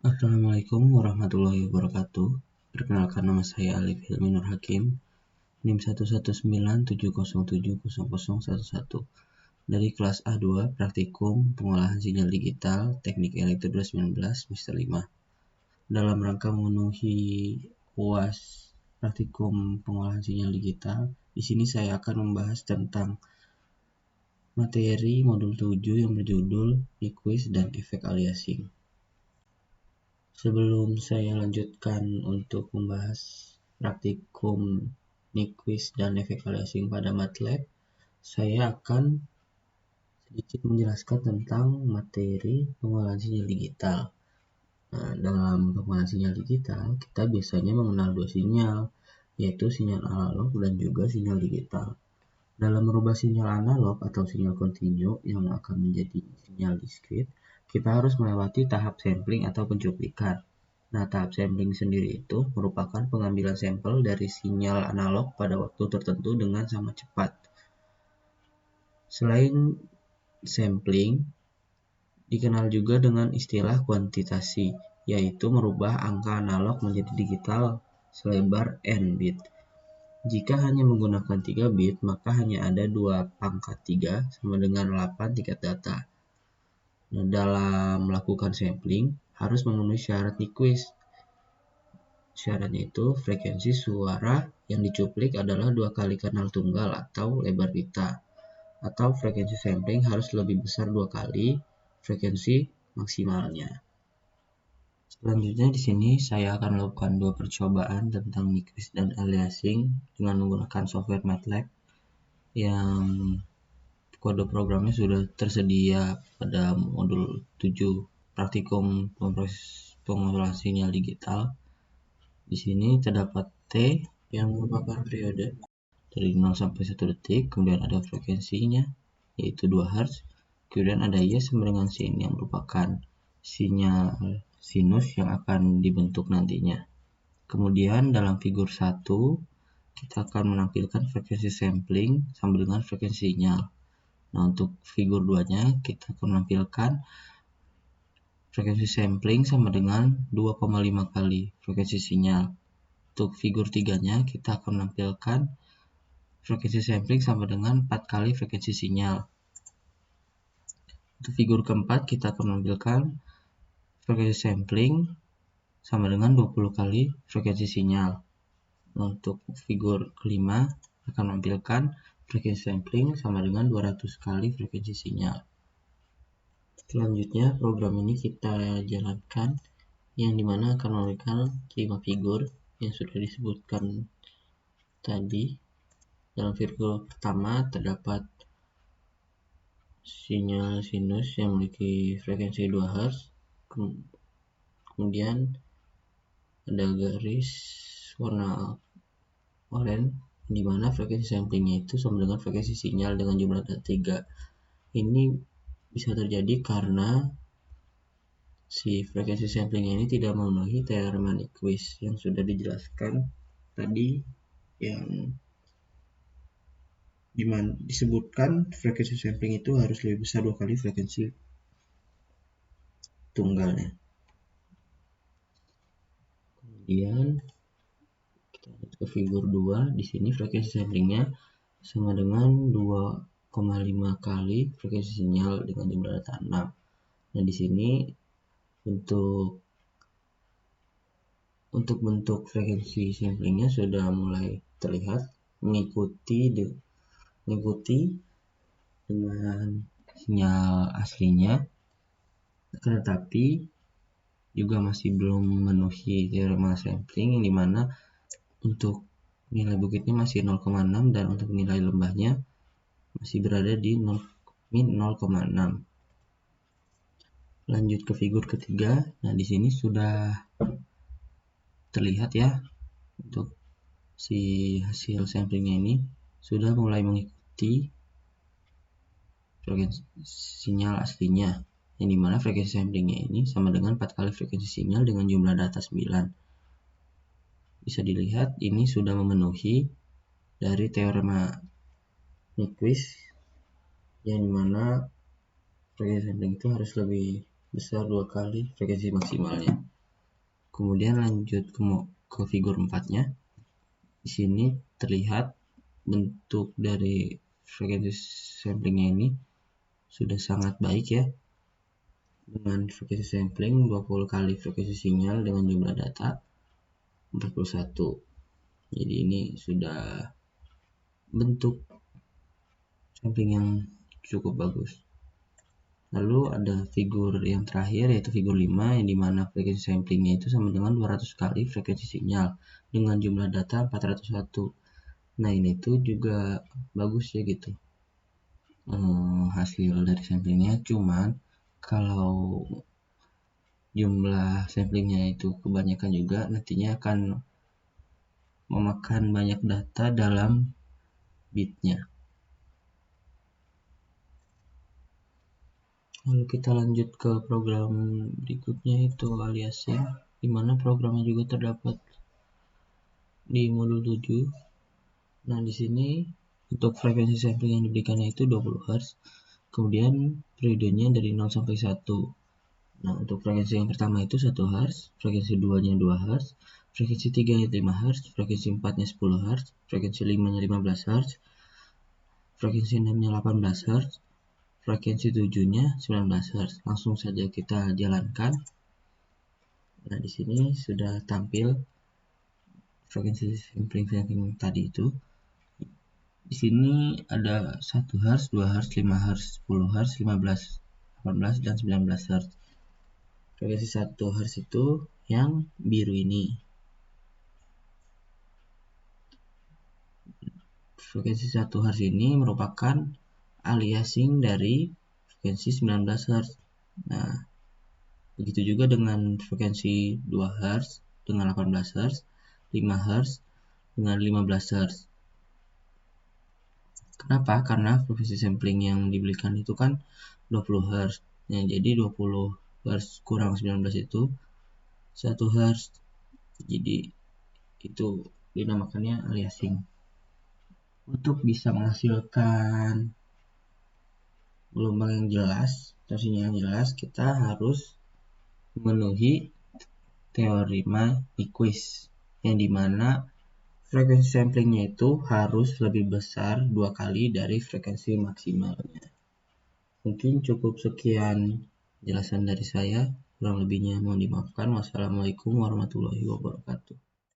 Assalamualaikum warahmatullahi wabarakatuh. Perkenalkan, nama saya Alif Hilmi Nur Hakim, NIM 11970700011 dari kelas A2 Praktikum Pengolahan Sinyal Digital Teknik Elektro 2019 semester 5. Dalam rangka memenuhi UAS Praktikum Pengolahan Sinyal Digital, di sini saya akan membahas tentang materi modul 7 yang berjudul Nyquist dan Efek Aliasing. Sebelum saya lanjutkan untuk membahas praktikum Nyquist dan efek aliasing pada MATLAB, saya akan sedikit menjelaskan tentang materi pengolahan sinyal digital. Nah, dalam pengolahan sinyal digital, kita biasanya mengenal dua sinyal, yaitu sinyal analog dan juga sinyal digital. Dalam merubah sinyal analog atau sinyal kontinu yang akan menjadi sinyal diskrit, kita harus melewati tahap sampling atau pencuplikan. Nah, tahap sampling sendiri itu merupakan pengambilan sampel dari sinyal analog pada waktu tertentu dengan sama cepat. Selain sampling, dikenal juga dengan istilah kuantitasi, yaitu merubah angka analog menjadi digital selebar n bit. Jika hanya menggunakan 3 bit, maka hanya ada 2 pangkat 3 sama dengan 8 tingkat data. Nah, dalam melakukan sampling, harus memenuhi syarat Nyquist. Syaratnya itu frekuensi suara yang dicuplik adalah 2 kali kanal tunggal atau lebar pita, atau frekuensi sampling harus lebih besar 2 kali frekuensi maksimalnya. Selanjutnya di sini saya akan melakukan 2 percobaan tentang Nyquist dan aliasing dengan menggunakan software MATLAB yang kode programnya sudah tersedia pada modul 7 praktikum pengolahan sinyal digital. Di sini terdapat T yang merupakan periode dari 0 sampai 1 detik, kemudian ada frekuensinya yaitu 2 Hz, kemudian ada Y sama dengan sin yang merupakan sinyal sinus yang akan dibentuk nantinya. Kemudian dalam figur 1 kita akan menampilkan frekuensi sampling sama dengan frekuensi sinyal. Nah, untuk figur 2-nya kita akan menampilkan frekuensi sampling sama dengan 2,5 kali frekuensi sinyal. Untuk figur 3-nya kita akan menampilkan frekuensi sampling sama dengan 4 kali frekuensi sinyal. Untuk figur keempat kita akan menampilkan frekuensi sampling sama dengan 20 kali frekuensi sinyal. Untuk figur kelima akan menampilkan frekuensi sampling sama dengan 200 kali frekuensi sinyal. Selanjutnya program ini kita jalankan yang dimana akan memberikan 5 figur yang sudah disebutkan tadi. Dalam figur pertama terdapat sinyal sinus yang memiliki frekuensi 2 Hz. Kemudian ada garis warna oranye di mana frekuensi samplingnya itu sama dengan frekuensi sinyal dengan jumlah data 3. Ini bisa terjadi karena si frekuensi samplingnya ini tidak memenuhi teorema Nyquist yang sudah dijelaskan tadi, yang dimana disebutkan frekuensi sampling itu harus lebih besar 2 kali frekuensi tunggalnya. Kemudian kita lihat ke figur 2, di sini frekuensi samplingnya sama dengan 2,5 kali frekuensi sinyal dengan jumlah data 6. Nah, di sini untuk bentuk frekuensi samplingnya sudah mulai terlihat mengikuti dengan sinyal aslinya, tetapi juga masih belum memenuhi teorema sampling, yang dimana untuk nilai bukitnya masih 0,6 dan untuk nilai lembahnya masih berada di min 0,6. Lanjut ke figur ketiga. Nah, di sini sudah terlihat ya, untuk si hasil samplingnya ini sudah mulai mengikuti frekuensi sinyal aslinya, yang dimana frekuensi samplingnya ini sama dengan 4 kali frekuensi sinyal dengan jumlah data 9. Bisa dilihat ini sudah memenuhi dari teorema Nyquist, yang dimana frekuensi sampling itu harus lebih besar 2 kali frekuensi maksimalnya. Kemudian lanjut ke figur 4-nya. Di sini terlihat bentuk dari frekuensi samplingnya ini sudah sangat baik ya, dengan frekuensi sampling 20 kali frekuensi sinyal dengan jumlah data 41. Jadi ini sudah bentuk sampling yang cukup bagus. Lalu ada figur yang terakhir, yaitu figur 5, yang dimana frekuensi samplingnya itu sama dengan 200 kali frekuensi sinyal dengan jumlah data 401. Nah ini tuh juga bagus ya gitu, hasil dari samplingnya. Cuman kalau jumlah samplingnya itu kebanyakan juga nantinya akan memakan banyak data dalam bitnya. Lalu kita lanjut ke program berikutnya, itu aliasing, di mana programnya juga terdapat di modul 7. Nah, di sini untuk frekuensi sampling yang diberikannya itu 20 Hz. Kemudian periodenya dari 0 sampai 1. Nah, untuk frekuensi yang pertama itu 1 Hz, frekuensi 2-nya 2 Hz, frekuensi 3-nya 5 Hz, frekuensi 4-nya 10 Hz, frekuensi 5-nya 15 Hz, frekuensi 6-nya 18 Hz, frekuensi 7-nya 19 Hz. Langsung saja kita jalankan. Nah, di sini sudah tampil frekuensi sampling tadi itu. Di sini ada 1 Hz, 2 Hz, 5 Hz, 10 Hz, 15, 18, dan 19 Hz. Frekuensi 1 Hz itu yang biru ini. Frekuensi 1 Hz ini merupakan aliasing dari frekuensi 19 Hz. Nah, begitu juga dengan frekuensi 2 Hz dengan 18 Hz, 5 Hz dengan 15 Hz. Kenapa? Karena frekuensi sampling yang diberikan itu kan 20 Hz. Ya, jadi 20 Hz kurang 19 itu 1 Hz. Jadi itu dinamakannya aliasing. Untuk bisa menghasilkan gelombang yang jelas, tensinya yang jelas, kita harus memenuhi teorema Nyquist, yang dimana frekuensi samplingnya itu harus lebih besar 2 kali dari frekuensi maksimalnya. Mungkin cukup sekian jelasan dari saya, kurang lebihnya mohon dimaafkan. Wassalamualaikum warahmatullahi wabarakatuh.